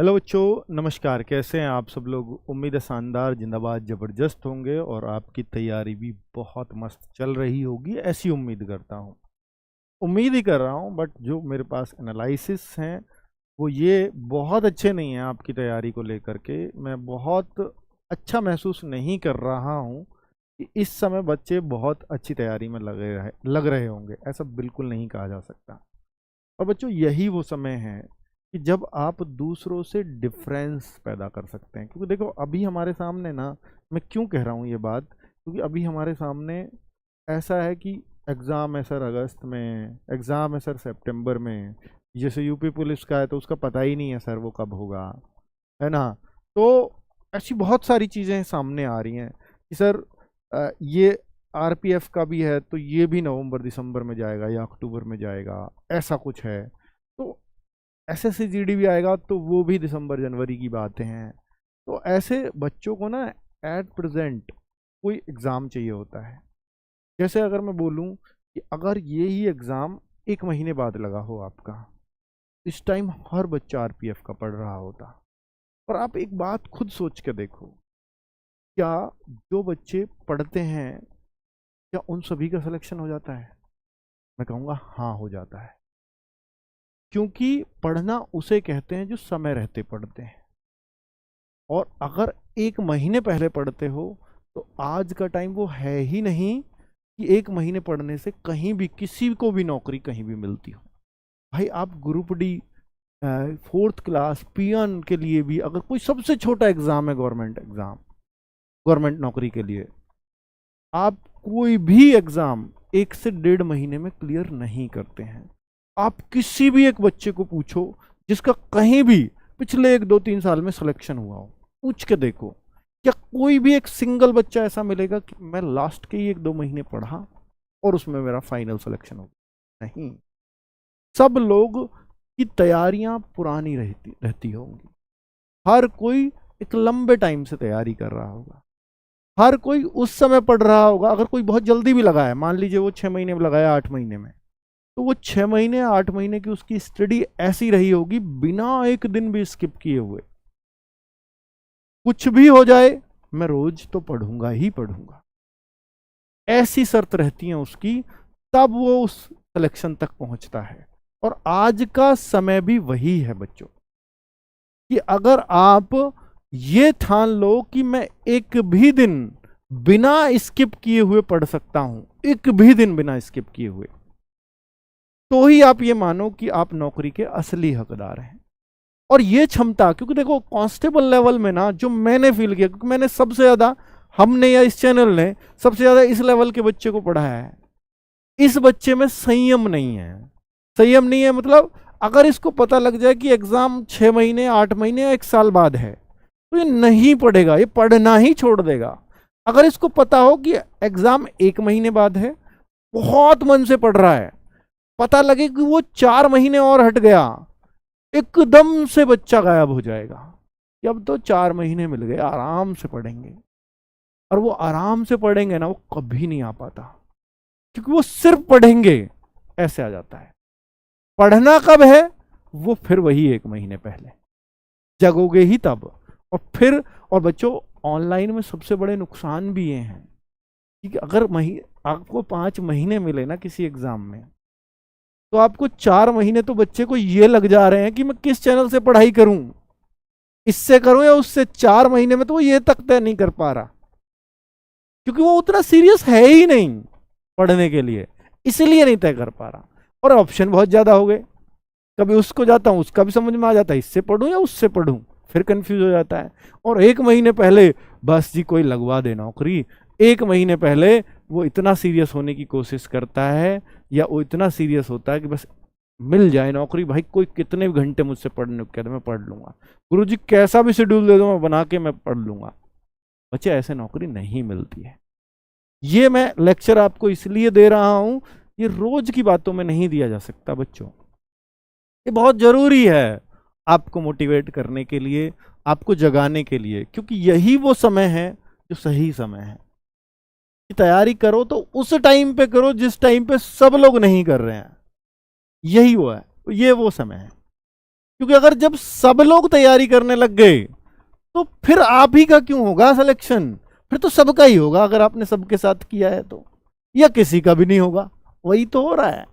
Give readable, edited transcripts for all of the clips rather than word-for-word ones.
Hello बच्चों, नमस्कार। कैसे हैं आप सब लोग? उम्मीद है शानदार, जिंदाबाद, ज़बरदस्त होंगे और आपकी तैयारी भी बहुत मस्त चल रही होगी, ऐसी उम्मीद करता हूँ। उम्मीद ही कर रहा हूँ, बट जो मेरे पास एनालिसिस हैं वो ये बहुत अच्छे नहीं हैं आपकी तैयारी को लेकर के। मैं बहुत अच्छा महसूस नहीं कर रहा हूँ कि इस समय बच्चे बहुत अच्छी तैयारी में लग रहे होंगे। ऐसा बिल्कुल नहीं कहा जा सकता। और बच्चों, यही वो समय है कि जब आप दूसरों से डिफरेंस पैदा कर सकते हैं। क्योंकि देखो, अभी हमारे सामने ना, मैं क्यों कह रहा हूँ ये बात, क्योंकि अभी हमारे सामने ऐसा है कि एग्ज़ाम है सर अगस्त में, एग्ज़ाम है सर सितंबर में। जैसे यूपी पुलिस का है तो उसका पता ही नहीं है सर वो कब होगा, है ना। तो ऐसी बहुत सारी चीज़ें सामने आ रही हैं कि सर ये आरपीएफ का भी है तो ये भी नवंबर दिसंबर में जाएगा या अक्टूबर में जाएगा, ऐसा कुछ है। तो एसएससी भी आएगा तो वो भी दिसंबर जनवरी की बातें हैं। तो ऐसे बच्चों को ना एट प्रेजेंट कोई एग्ज़ाम चाहिए होता है। जैसे अगर मैं बोलूं कि अगर ये ही एग्ज़ाम एक महीने बाद लगा हो आपका, इस टाइम हर बच्चा आरपीएफ का पढ़ रहा होता। पर आप एक बात खुद सोच के देखो, क्या जो बच्चे पढ़ते हैं क्या उन सभी का सिलेक्शन हो जाता है? मैं कहूँगा हाँ, हो जाता है। क्योंकि पढ़ना उसे कहते हैं जो समय रहते पढ़ते हैं। और अगर एक महीने पहले पढ़ते हो तो आज का टाइम वो है ही नहीं कि एक महीने पढ़ने से कहीं भी किसी को भी नौकरी कहीं भी मिलती हो। भाई, आप ग्रुप डी, फोर्थ क्लास पियन के लिए भी अगर कोई सबसे छोटा एग्जाम है, गवर्नमेंट एग्जाम, गवर्नमेंट नौकरी के लिए, आप कोई भी एग्जाम 1 से 1.5 महीने में क्लियर नहीं करते हैं। आप किसी भी एक बच्चे को पूछो जिसका कहीं भी पिछले 1 2 3 साल में सिलेक्शन हुआ हो, पूछ के देखो, क्या कोई भी एक सिंगल बच्चा ऐसा मिलेगा कि मैं लास्ट के ही 1 2 महीने पढ़ा और उसमें मेरा फाइनल सिलेक्शन हो गया? नहीं। सब लोग की तैयारियां पुरानी रहती रहती होंगी। हर कोई एक लंबे टाइम से तैयारी कर रहा होगा। हर कोई उस समय पढ़ रहा होगा। अगर कोई बहुत जल्दी भी लगाया, मान लीजिए वो 6 महीने में लगाया, 8 महीने में, तो वो 6 महीने 8 महीने की उसकी स्टडी ऐसी रही होगी बिना एक दिन भी स्किप किए हुए। कुछ भी हो जाए मैं रोज तो पढ़ूंगा ही पढ़ूंगा, ऐसी शर्त रहती है उसकी। तब वो उस सिलेक्शन तक पहुंचता है। और आज का समय भी वही है बच्चों, कि अगर आप ये ठान लो कि मैं एक भी दिन बिना स्किप किए हुए पढ़ सकता हूं, एक भी दिन बिना स्किप किए हुए, तो ही आप ये मानो कि आप नौकरी के असली हकदार हैं। और ये क्षमता, क्योंकि देखो कांस्टेबल लेवल में ना, जो मैंने फील किया, क्योंकि मैंने सबसे ज्यादा, हमने या इस चैनल ने सबसे ज्यादा इस लेवल के बच्चे को पढ़ाया है, इस बच्चे में संयम नहीं है। संयम नहीं है मतलब, अगर इसको पता लग जाए कि एग्जाम 6 महीने 8 महीने या 1 साल बाद है तो ये नहीं पढ़ेगा, ये पढ़ना ही छोड़ देगा। अगर इसको पता हो कि एग्जाम 1 महीने बाद है, बहुत मन से पढ़ रहा है, पता लगे कि वो 4 महीने और हट गया, एकदम से बच्चा गायब हो जाएगा कि अब तो 4 महीने मिल गए, आराम से पढ़ेंगे। और वो आराम से पढ़ेंगे ना, वो कभी नहीं आ पाता, क्योंकि वो सिर्फ पढ़ेंगे ऐसे आ जाता है। पढ़ना कब है? वो फिर वही 1 महीने पहले जगोगे ही तब। और फिर, और बच्चों, ऑनलाइन में सबसे बड़े नुकसान भी ये हैं कि अगर आपको 5 महीने मिले ना किसी एग्जाम में, तो आपको 4 महीने तो बच्चे को ये लग जा रहे हैं कि मैं किस चैनल से पढ़ाई करूं, इससे करूं या उससे। 4 महीने में तो वो ये तक तय नहीं कर पा रहा, क्योंकि वो उतना सीरियस है ही नहीं पढ़ने के लिए, इसलिए नहीं तय कर पा रहा। और ऑप्शन बहुत ज्यादा हो गए, कभी उसको जाता हूं, उसका भी समझ में आ जाता है, इससे पढ़ूं या उससे पढ़ूं, फिर कंफ्यूज हो जाता है। और 1 महीने पहले बस जी कोई लगवा दे नौकरी, 1 महीने पहले वो इतना सीरियस होने की कोशिश करता है, या वो इतना सीरियस होता है कि बस मिल जाए नौकरी, भाई कोई कितने भी घंटे मुझसे पढ़ने को कह दे मैं पढ़ लूंगा, गुरुजी कैसा भी शेड्यूल दे दो मैं बना के मैं पढ़ लूंगा। बच्चे, ऐसे नौकरी नहीं मिलती है। ये मैं लेक्चर आपको इसलिए दे रहा हूं, ये रोज की बातों में नहीं दिया जा सकता बच्चों। ये बहुत जरूरी है आपको मोटिवेट करने के लिए, आपको जगाने के लिए, क्योंकि यही वो समय है जो सही समय है। कि तैयारी करो तो उस टाइम पे करो जिस टाइम पे सब लोग नहीं कर रहे हैं, यही वो है, ये वो समय है। क्योंकि अगर जब सब लोग तैयारी करने लग गए तो फिर आप ही का क्यों होगा सिलेक्शन, फिर तो सबका ही होगा अगर आपने सबके साथ किया है तो, या किसी का भी नहीं होगा। वही तो हो रहा है,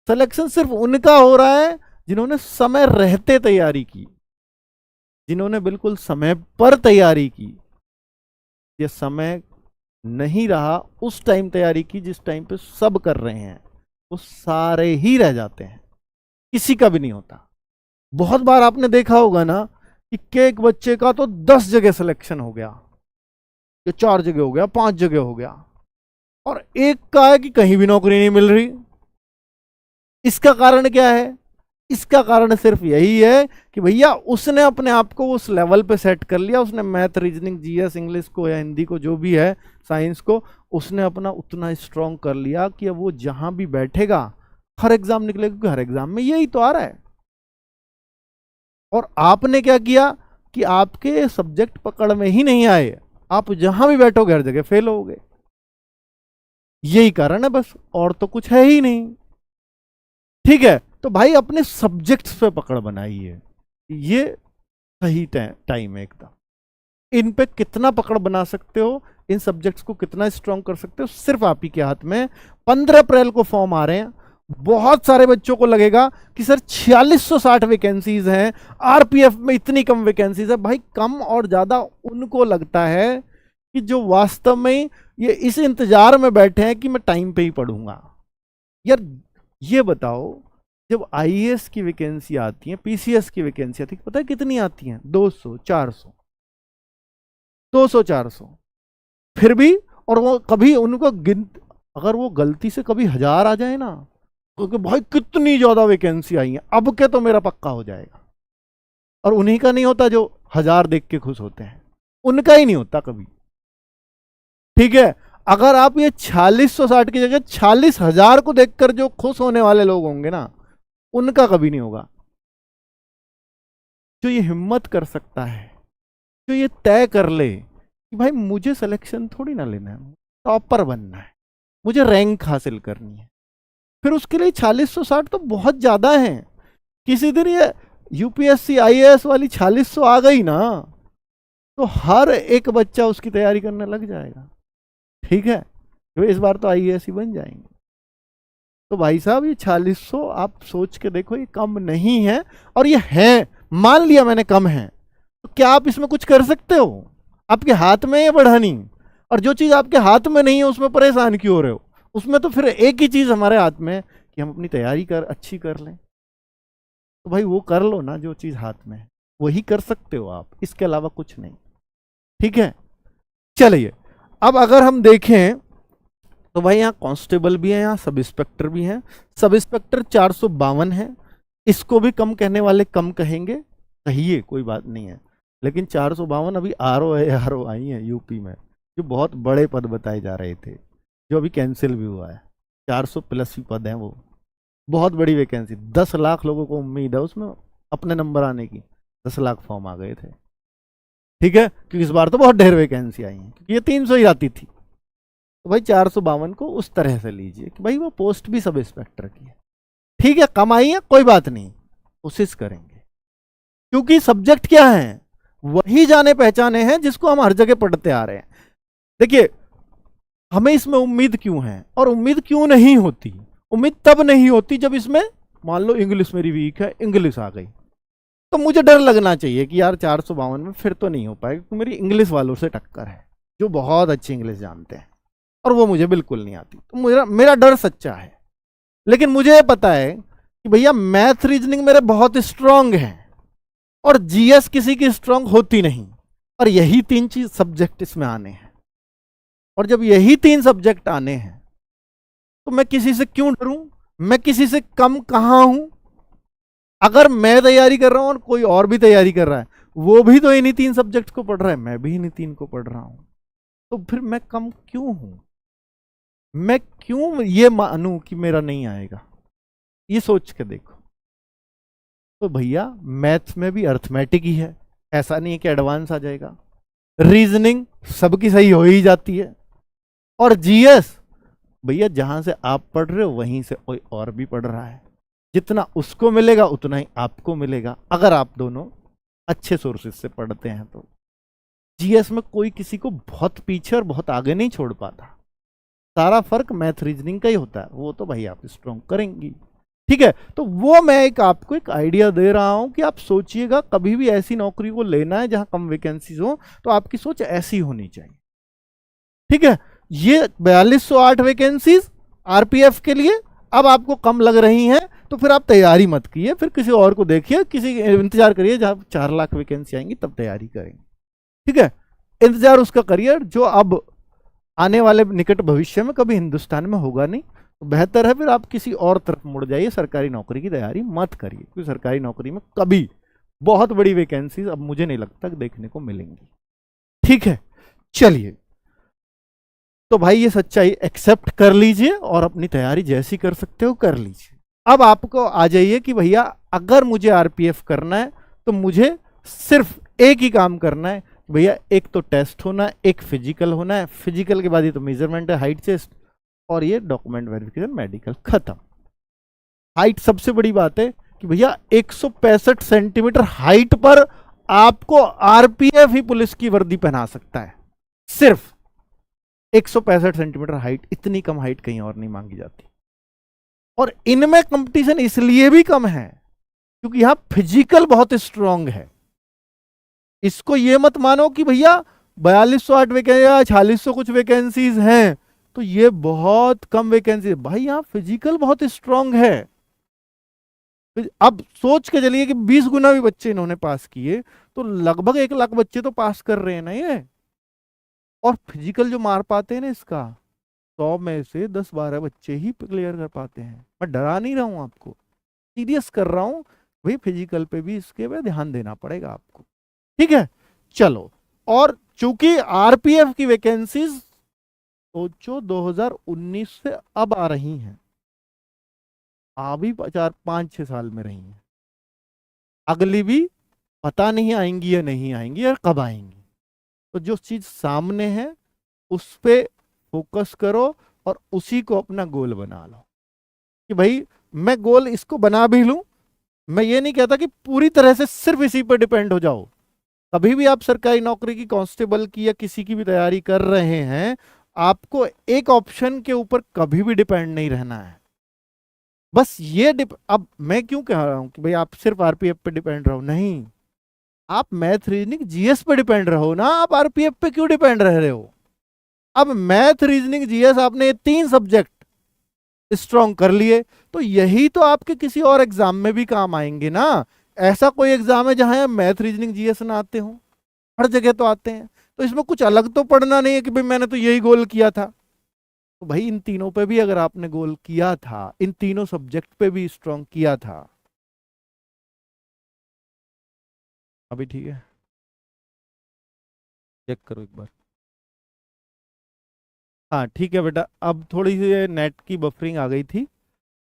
सिलेक्शन सिर्फ उनका हो रहा है जिन्होंने समय रहते तैयारी की, जिन्होंने बिल्कुल समय पर तैयारी की। ये समय नहीं रहा उस टाइम तैयारी की जिस टाइम पे सब कर रहे हैं, वो सारे ही रह जाते हैं, किसी का भी नहीं होता। बहुत बार आपने देखा होगा ना कि एक बच्चे का तो 10 जगह सिलेक्शन हो गया, या 4 जगह हो गया, 5 जगह हो गया, और एक का है कि कहीं भी नौकरी नहीं मिल रही। इसका कारण क्या है? इसका कारण सिर्फ यही है कि भैया उसने अपने आप को उस लेवल पे सेट कर लिया, उसने मैथ, रीजनिंग, जीएस, इंग्लिश को या हिंदी को, जो भी है, साइंस को, उसने अपना उतना स्ट्रांग कर लिया कि अब वो जहां भी बैठेगा हर एग्जाम निकलेगा, क्योंकि हर एग्जाम में यही तो आ रहा है। और आपने क्या किया कि आपके सब्जेक्ट पकड़ में ही नहीं आए, आप जहां भी बैठोगे हर जगह फेल होगे। यही कारण है बस, और तो कुछ है ही नहीं। ठीक है, तो भाई अपने सब्जेक्ट्स पे पकड़ बनाइए, ये सही टाइम है एकदम। इन पे कितना पकड़ बना सकते हो, इन सब्जेक्ट्स को कितना स्ट्रांग कर सकते हो, सिर्फ आप ही के हाथ में। 15 अप्रैल को फॉर्म आ रहे हैं, बहुत सारे बच्चों को लगेगा कि सर 4660 वैकेंसीज हैं, आरपीएफ में इतनी कम वैकेंसीज है। भाई कम और ज्यादा उनको लगता है कि जो वास्तव में ये इस इंतजार में बैठे हैं कि मैं टाइम पे ही पढ़ूंगा। यार ये बताओ, जब आईएएस की वैकेंसी आती है, पीसीएस की वैकेंसी आती है, पता है कितनी आती है? 200, 400, 200, 400। फिर भी, और वो कभी उनको अगर वो गलती से कभी 1000 आ जाए ना, क्योंकि भाई कितनी ज्यादा वैकेंसी आई है, अब के तो मेरा पक्का हो जाएगा। और उन्हीं का नहीं होता जो 1000 देख के खुश होते हैं, उनका ही नहीं होता कभी। ठीक है, अगर आप ये 4660 की जगह 46000 को देखकर जो खुश होने वाले लोग होंगे ना, उनका कभी नहीं होगा। जो ये हिम्मत कर सकता है, जो ये तय कर ले कि भाई मुझे सिलेक्शन थोड़ी ना लेना है, टॉपर बनना है, मुझे रैंक हासिल करनी है, फिर उसके लिए 4660 तो बहुत ज्यादा है। किसी दिन ये यूपीएससी आईएएस वाली 4600 आ गई ना, तो हर एक बच्चा उसकी तैयारी करने लग जाएगा। ठीक है, तो इस बार तो आईएएस ही बन जाएंगे। तो भाई साहब ये 4600 आप सोच के देखो, ये कम नहीं है। और ये है, मान लिया मैंने कम है, तो क्या आप इसमें कुछ कर सकते हो? आपके हाथ में है बढ़ानी। और जो चीज आपके हाथ में नहीं है उसमें परेशान क्यों हो रहे हो? उसमें तो फिर एक ही चीज हमारे हाथ में है कि हम अपनी तैयारी अच्छी कर लें। तो भाई वो कर लो ना, जो चीज हाथ में है वही कर सकते हो आप, इसके अलावा कुछ नहीं। ठीक है, चलिए अब अगर हम देखें तो भाई यहाँ कांस्टेबल भी है, यहाँ सब इंस्पेक्टर भी हैं। सब इंस्पेक्टर 452 है, इसको भी कम कहने वाले कम कहेंगे, कहिए कोई बात नहीं है। लेकिन 452 अभी आरओ आई है यूपी में, जो बहुत बड़े पद बताए जा रहे थे, जो अभी कैंसिल भी हुआ है। 400 प्लस ही पद हैं, वो बहुत बड़ी वैकेंसी। 10 लाख लोगों को उम्मीद है उसमें अपने नंबर आने की, 10 लाख फॉर्म आ गए थे। ठीक है, क्योंकि इस बार तो बहुत ढेर वैकेंसी आई है, क्योंकि ये 300 ही आती थी। तो भाई 452 को उस तरह से लीजिए कि भाई वो पोस्ट भी सब इंस्पेक्टर की है। ठीक है, कम आई है, कोई बात नहीं, कोशिश करेंगे। क्योंकि सब्जेक्ट क्या है, वही जाने पहचाने हैं जिसको हम हर जगह पढ़ते आ रहे हैं। देखिए, हमें इसमें उम्मीद क्यों है और उम्मीद क्यों नहीं होती? उम्मीद तब नहीं होती जब इसमें मान लो इंग्लिश मेरी वीक है, इंग्लिश आ गई, तो मुझे डर लगना चाहिए कि यार 452 में फिर तो नहीं हो पाएगा, क्योंकि मेरी इंग्लिश वालों से टक्कर है जो बहुत अच्छी इंग्लिश जानते हैं, और वो मुझे बिल्कुल नहीं आती। तो मेरा डर सच्चा है। लेकिन मुझे पता है कि भैया मैथ, रीजनिंग मेरे बहुत स्ट्रांग हैं, और जीएस किसी की स्ट्रांग होती नहीं, और यही 3 चीज सब्जेक्ट इसमें आने हैं। और जब यही 3 सब्जेक्ट आने हैं तो मैं किसी से क्यों डरूं? मैं किसी से कम कहां हूं? अगर मैं तैयारी कर रहा हूं और कोई और भी तैयारी कर रहा है, वो भी तो इन्हीं 3 सब्जेक्ट को पढ़ रहा है, मैं भी इन्हीं 3 को पढ़ रहा हूं, तो फिर मैं कम क्यों हूं? मैं क्यों ये मानूं कि मेरा नहीं आएगा? ये सोच के देखो। तो भैया मैथ्स में भी अर्थमेटिक ही है, ऐसा नहीं है कि एडवांस आ जाएगा। रीजनिंग सबकी सही हो ही जाती है, और जीएस भैया जहां से आप पढ़ रहे हो वहीं से कोई और भी पढ़ रहा है, जितना उसको मिलेगा उतना ही आपको मिलेगा, अगर आप दोनों अच्छे सोर्सेज से पढ़ते हैं तो। जीएस में कोई किसी को बहुत पीछे और बहुत आगे नहीं छोड़ पाता, सारा फर्क मैथ रीजनिंग का ही होता है, वो तो भाई आप स्ट्रॉन्ग करेंगी। ठीक है, तो वो मैं आपको एक आइडिया दे रहा हूं कि आप सोचिएगा कभी भी ऐसी नौकरी को लेना है जहां कम वैकेंसीज हो, तो आपकी सोच ऐसी होनी चाहिए। ठीक है, ये 4208 वैकेंसीज आरपीएफ के लिए अब आपको कम लग रही हैं, तो फिर आप तैयारी मत कीजिए, फिर किसी और को देखिए, किसी इंतजार करिए जहां 4 लाख वैकेंसी आएंगी तब तैयारी करेंगे। ठीक है, इंतजार उसका करिए जो अब आने वाले निकट भविष्य में कभी हिंदुस्तान में होगा नहीं। तो बेहतर है फिर आप किसी और तरफ मुड़ जाइए, सरकारी नौकरी की तैयारी मत करिए, क्योंकि सरकारी नौकरी में कभी बहुत बड़ी वैकेंसीज अब मुझे नहीं लगता देखने को मिलेंगी। ठीक है, चलिए, तो भाई ये सच्चाई एक्सेप्ट कर लीजिए और अपनी तैयारी जैसी कर सकते हो कर लीजिए। अब आपको आ जाइए कि भैया अगर मुझे आरपीएफ करना है तो मुझे सिर्फ एक ही काम करना है भैया, एक तो टेस्ट होना है, एक फिजिकल होना है, फिजिकल के बाद ये तो मेजरमेंट है, हाइट चेस्ट, और ये डॉक्यूमेंट वेरिफिकेशन मेडिकल, खत्म। हाइट सबसे बड़ी बात है कि भैया 165 सेंटीमीटर हाइट पर आपको आरपीएफ ही पुलिस की वर्दी पहना सकता है, सिर्फ 165 सेंटीमीटर हाइट, इतनी कम हाइट कहीं और नहीं मांगी जाती। और इनमें कंपटीशन इसलिए भी कम है क्योंकि यहां फिजिकल बहुत स्ट्रांग है। इसको ये मत मानो कि भैया 4208 वैकेंसी या 4600 कुछ वैकेंसीज हैं तो ये बहुत कम वैकेंसी है, भाई यहां फिजिकल बहुत स्ट्रांग है। अब सोच के चलिए कि 20 गुना भी बच्चे इन्होंने पास किए तो लगभग 1 लाख बच्चे तो पास कर रहे हैं ना ये। और फिजिकल जो मार पाते हैं ना इसका, 100 में से 10-12 बच्चे ही क्लियर कर पाते हैं। मैं डरा नहीं रहा हूं आपको, सीरियस कर रहा हूं भाई, फिजिकल पे भी इसके पे ध्यान देना पड़ेगा आपको। ठीक है, चलो, और चूंकि आरपीएफ की वैकेंसीज सोचो 2019 से अब आ रही हैं, अभी 4-5-6 साल में रही हैं, अगली भी पता नहीं आएंगी या नहीं आएंगी या कब आएंगी। तो जो चीज सामने है उस पे फोकस करो और उसी को अपना गोल बना लो कि भाई मैं गोल इसको बना भी लूं, मैं ये नहीं कहता कि पूरी तरह से सिर्फ इसी पर डिपेंड हो जाओ। कभी भी आप सरकारी नौकरी की, कांस्टेबल की या किसी की भी तैयारी कर रहे हैं, आपको एक ऑप्शन के ऊपर कभी भी डिपेंड नहीं रहना है। बस ये अब मैं क्यों कह रहा हूं कि भाई आप सिर्फ आरपीएफ पे डिपेंड रहो, नहीं, आप मैथ रीजनिंग जीएस पे डिपेंड रहो ना, आप आरपीएफ पे क्यों डिपेंड रह रहे हो। अब मैथ रीजनिंग जीएस आपने ये 3 सब्जेक्ट स्ट्रॉन्ग कर लिए तो यही तो आपके किसी और एग्जाम में भी काम आएंगे ना। ऐसा कोई एग्जाम है जहां मैथ रीजनिंग जीएस ना आते हो? हर जगह तो आते हैं। तो इसमें कुछ अलग तो पढ़ना नहीं है कि भाई मैंने तो यही गोल किया था। तो भाई इन तीनों पे भी अगर आपने गोल किया था, इन तीनों सब्जेक्ट पे भी स्ट्रॉन्ग किया था, अभी ठीक है, चेक करो एक बार। हाँ ठीक है बेटा, अब थोड़ी सी नेट की बफरिंग आ गई थी।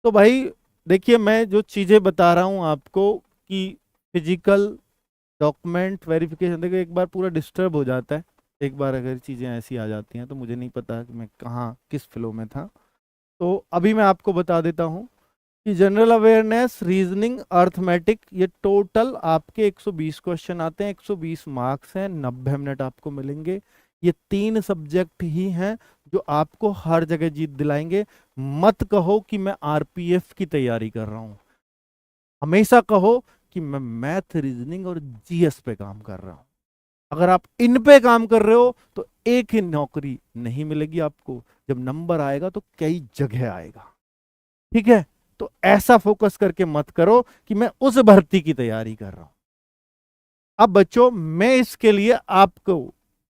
तो भाई देखिए, मैं जो चीज़ें बता रहा हूँ आपको कि फिजिकल, डॉक्यूमेंट वेरिफिकेशन, देखो एक बार पूरा डिस्टर्ब हो जाता है, एक बार अगर चीज़ें ऐसी आ जाती हैं तो मुझे नहीं पता कि मैं कहाँ किस फ्लो में था। तो अभी मैं आपको बता देता हूँ कि जनरल अवेयरनेस, रीजनिंग, अर्थमेटिक, ये टोटल आपके 120 क्वेश्चन आते हैं, 120 मार्क्स हैं, 90 मिनट आपको मिलेंगे। ये 3 सब्जेक्ट ही हैं जो आपको हर जगह जीत दिलाएंगे। मत कहो कि मैं आरपीएफ की तैयारी कर रहा हूं, हमेशा कहो कि मैं मैथ, रीजनिंग और जीएस पे काम कर रहा हूं। अगर आप इन पे काम कर रहे हो तो एक ही नौकरी नहीं मिलेगी आपको, जब नंबर आएगा तो कई जगह आएगा। ठीक है, तो ऐसा फोकस करके मत करो कि मैं उस भर्ती की तैयारी कर रहा हूं। अब बच्चों, मैं इसके लिए आपको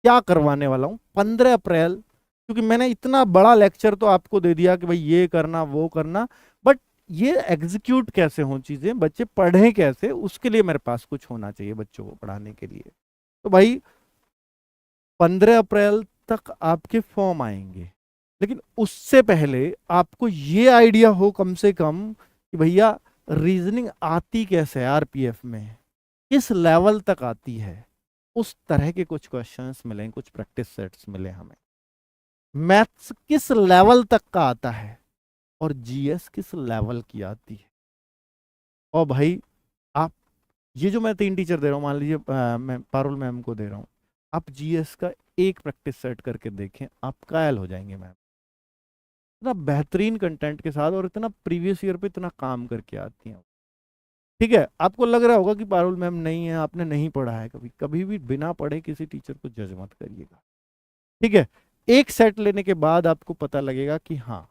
क्या करवाने वाला हूं, 15 अप्रैल, क्योंकि मैंने इतना बड़ा लेक्चर तो आपको दे दिया कि भाई ये करना वो करना, बट ये एग्जीक्यूट कैसे हो चीजें, बच्चे पढ़ें कैसे, उसके लिए मेरे पास कुछ होना चाहिए बच्चों को पढ़ाने के लिए। तो भाई 15 अप्रैल तक आपके फॉर्म आएंगे, लेकिन उससे पहले आपको ये आइडिया हो कम से कम कि भैया रीजनिंग आती कैसे है आरपीएफ में, किस लेवल तक आती है, उस तरह के कुछ क्वेश्चंस मिलें, कुछ प्रैक्टिस सेट्स मिले हमें। मैथ्स किस लेवल तक का आता है और जीएस किस लेवल की आती है, और भाई आप ये जो मैं 3 टीचर दे रहा हूँ, मान लीजिए मैं पारुल मैम को दे रहा हूँ, आप जीएस का एक प्रैक्टिस सेट करके देखें, आप कायल हो जाएंगे मैम। इतना बेहतरीन कंटेंट के साथ और इतना प्रीवियस ईयर पे इतना काम करके आती हैं। ठीक है, आपको लग रहा होगा कि पारुल मैम नहीं है, आपने नहीं पढ़ा है कभी, कभी भी बिना पढ़े किसी टीचर को जज मत करिएगा। ठीक है, एक सेट लेने के बाद आपको पता लगेगा कि हाँ,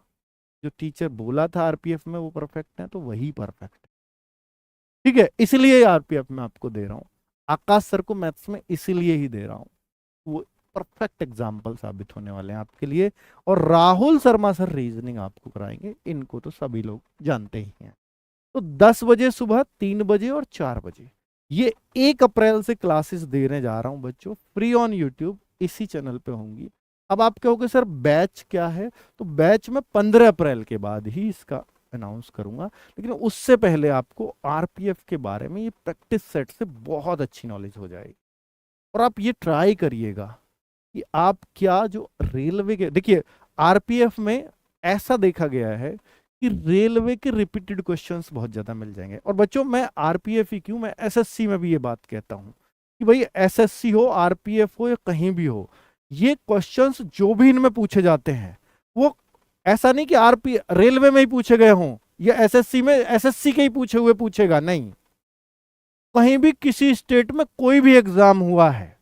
जो टीचर बोला था आरपीएफ में वो परफेक्ट है, तो वही परफेक्ट है। ठीक है, इसलिए आरपीएफ में आपको दे रहा हूँ, आकाश सर को मैथ्स में इसीलिए ही दे रहा हूँ, वो परफेक्ट एग्जाम्पल साबित होने वाले हैं आपके लिए। और राहुल शर्मा सर रीजनिंग आपको कराएंगे, इनको तो सभी लोग जानते ही हैं। तो 10 बजे सुबह, 3 बजे और 4 बजे, ये 1 अप्रैल से क्लासेस देने जा रहा हूं बच्चों, फ्री ऑन यूट्यूब, इसी चैनल पे होंगी। अब आप कहोगे सर बैच क्या है, तो बैच में 15 अप्रैल के बाद ही इसका अनाउंस करूंगा, लेकिन उससे पहले आपको आरपीएफ के बारे में ये प्रैक्टिस सेट से बहुत अच्छी नॉलेज हो जाएगी। और आप ये ट्राई करिएगा कि आप क्या जो रेलवे के, देखिए आरपीएफ में ऐसा देखा गया है कि रेलवे के रिपीटेड क्वेश्चंस बहुत ज्यादा मिल जाएंगे। और बच्चों मैं आरपीएफ ही क्यों, मैं एसएससी में भी ये बात कहता हूं कि भाई एसएससी हो, आरपीएफ हो या कहीं भी हो, ये क्वेश्चंस जो भी इनमें पूछे जाते हैं वो ऐसा नहीं कि आरपी रेलवे में ही पूछे गए हों या एसएससी में एसएससी के ही पूछे हुए पूछेगा, नहीं। कहीं भी किसी स्टेट में कोई भी एग्जाम हुआ है,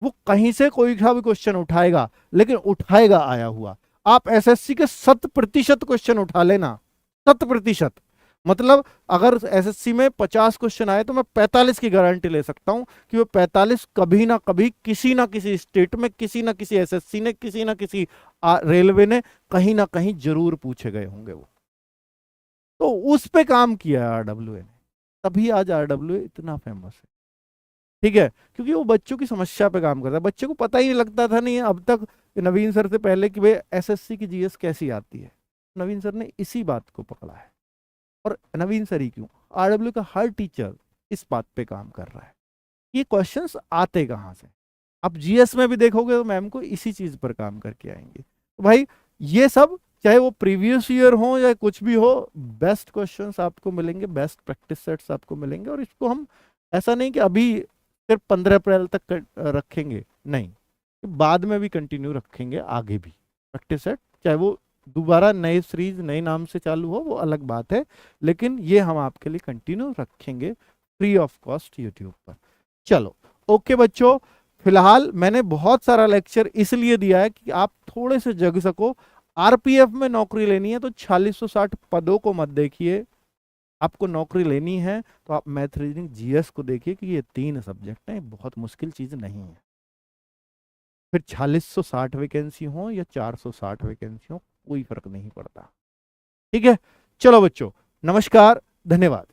वो कहीं से कोई सा भी क्वेश्चन उठाएगा, लेकिन उठाएगा आया हुआ। आप एसएससी के 100% क्वेश्चन उठा लेना, 100%। मतलब अगर एसएससी में 50 क्वेश्चन आए तो मैं 45 की गारंटी ले सकता हूं कि वो 45 कभी ना कभी किसी ना किसी स्टेट में, किसी ना किसी एसएससी ने, किसी ना किसी रेलवे ने कहीं ना कहीं जरूर पूछे गए होंगे वो। तो उस पे काम किया है आरडब्ल्यूए ने, तभी आज आरडब्ल्यूए इतना फेमस है। ठीक है, क्योंकि वो बच्चों की समस्या पे काम करता है। बच्चे को पता ही नहीं लगता था, नहीं अब तक नवीन सर से पहले कि भाई एसएससी की जीएस कैसी आती है। नवीन सर ने इसी बात को पकड़ा है। और नवीन सर ही क्यों, आरडब्ल्यू का हर टीचर इस बात पे काम कर रहा है, ये क्वेश्चंस आते कहाँ से। आप जीएस में भी देखोगे तो मैम को इसी चीज पर काम करके आएंगे। तो भाई ये सब, चाहे वो प्रीवियस ईयर हो या कुछ भी हो, बेस्ट क्वेश्चंस आपको मिलेंगे, बेस्ट प्रैक्टिस सेट्स आपको मिलेंगे। और इसको हम ऐसा नहीं कि अभी सिर्फ 15 अप्रैल तक रखेंगे, नहीं, बाद में भी कंटिन्यू रखेंगे, आगे भी प्रैक्टिस सेट, चाहे वो दोबारा नए सीरीज नए नाम से चालू हो, वो अलग बात है, लेकिन ये हम आपके लिए कंटिन्यू रखेंगे फ्री ऑफ कॉस्ट यूट्यूब पर। चलो ओके बच्चों, फिलहाल मैंने बहुत सारा लेक्चर इसलिए दिया है कि आप थोड़े से जग सको। आरपीएफ में नौकरी लेनी है तो 4660 पदों को मत देखिए, आपको नौकरी लेनी है तो आप मैथ रीजनिंग जीएस को देखिए कि ये 3 सब्जेक्ट हैं, बहुत मुश्किल चीज नहीं है। फिर 4660 वैकेंसी हो या 460 वैकेंसी हो, कोई फर्क नहीं पड़ता। ठीक है, चलो बच्चों, नमस्कार, धन्यवाद।